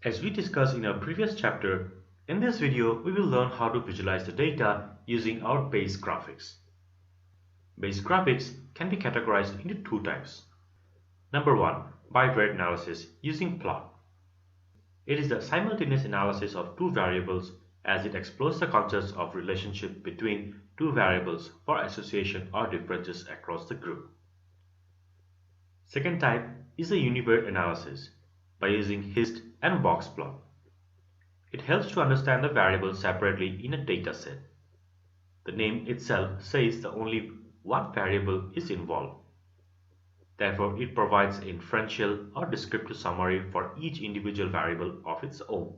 As we discussed in our previous chapter, in this video we will learn how to visualize the data using our base graphics. Base graphics can be categorized into two types. Number 1. Bivariate analysis using plot. It is the simultaneous analysis of two variables as it explores the concepts of relationship between two variables for association or differences across the group. Second type is the univariate analysis by using hist and boxplot. It helps to understand the variables separately in a data set. The name itself says that only one variable is involved. Therefore, it provides an inferential or descriptive summary for each individual variable of its own.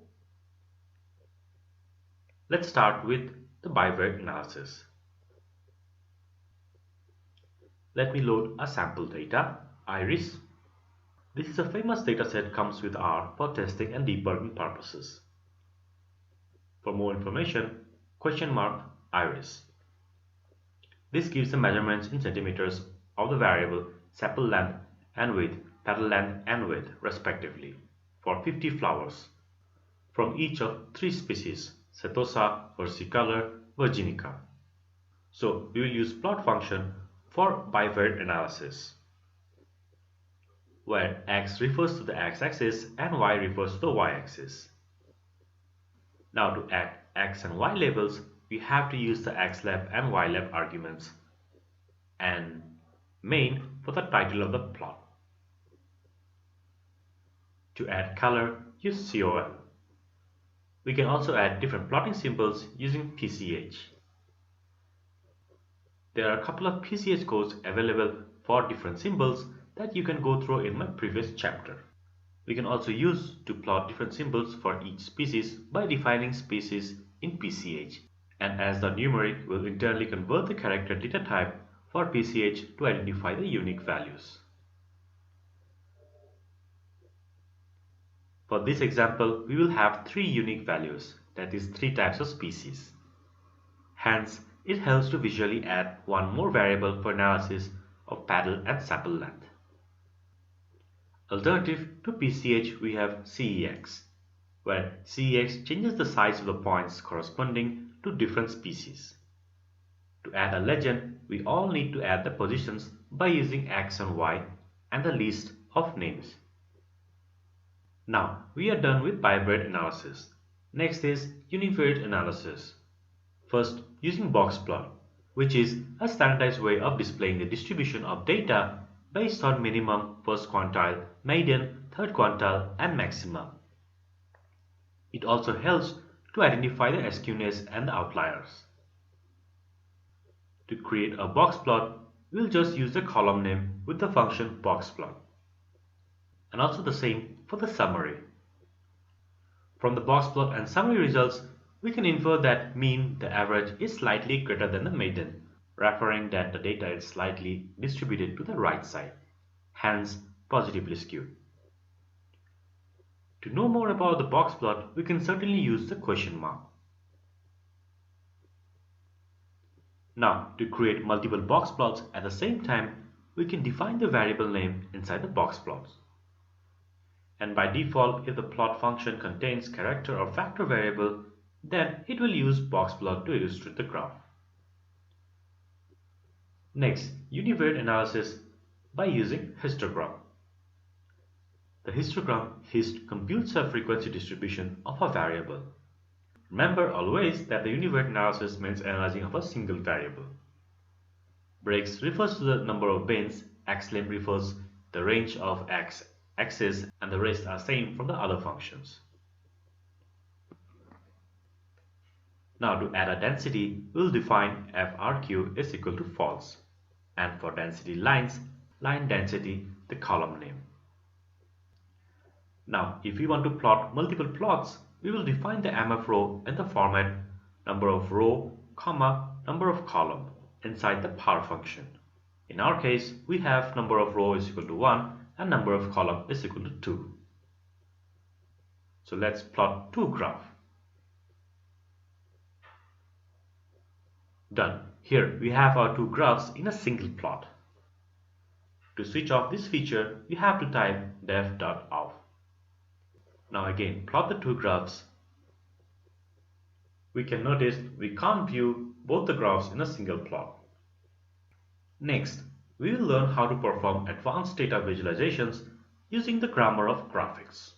Let's start with the bivariate analysis. Let me load a sample data, iris. This is a famous dataset comes with R for testing and debugging purposes. For more information, ?iris. This gives the measurements in centimeters of the variable sepal length and width, petal length and width respectively for 50 flowers from each of three species, Setosa, versicolor, virginica. So we will use plot function for bivariate analysis, where x refers to the x-axis and y refers to the y-axis. Now to add x and y labels, we have to use the xlab and ylab arguments and main for the title of the plot. To add color, use COL. We can also add different plotting symbols using PCH. There are a couple of PCH codes available for different symbols that you can go through in my previous chapter. We can also use to plot different symbols for each species by defining species in PCH, and as the numeric will internally convert the character data type for PCH to identify the unique values. For this example, we will have three unique values, that is three types of species. Hence, it helps to visually add one more variable for analysis of petal and sepal length. Alternative to PCH, we have CEX, where CEX changes the size of the points corresponding to different species. To add a legend, we all need to add the positions by using X and Y and the list of names. Now we are done with bivariate analysis. Next is univariate analysis. First, using boxplot, which is a standardized way of displaying the distribution of data based on minimum, first quantile, median, third quantile, and maximum. It also helps to identify the skewness and the outliers. To create a boxplot, we'll just use the column name with the function boxplot. And also the same for the summary. From the boxplot and summary results, we can infer that mean, the average, is slightly greater than the median, referring that the data is slightly distributed to the right side, hence positively skewed. To know more about the boxplot, we can certainly use the question mark. Now, to create multiple boxplots at the same time, we can define the variable name inside the boxplots. And by default, if the plot function contains character or factor variable, then it will use boxplot to illustrate the graph. Next, univariate analysis by using histogram. The histogram hist computes a frequency distribution of a variable. Remember always that the univariate analysis means analyzing of a single variable. Breaks refers to the number of bins, xlim refers the range of x-axis, and the rest are same from the other functions. Now to add a density, we will define frq is equal to false, and for density lines, line density, the column name. Now if we want to plot multiple plots, we will define the MF row in the format number of row, comma, number of column inside the power function. In our case, we have number of row is equal to 1 and number of column is equal to 2. So let's plot two graphs. Done. Here we have our two graphs in a single plot. To switch off this feature, we have to type def.off. Now again, plot the two graphs. We can notice we can't view both the graphs in a single plot. Next, we will learn how to perform advanced data visualizations using the grammar of graphics.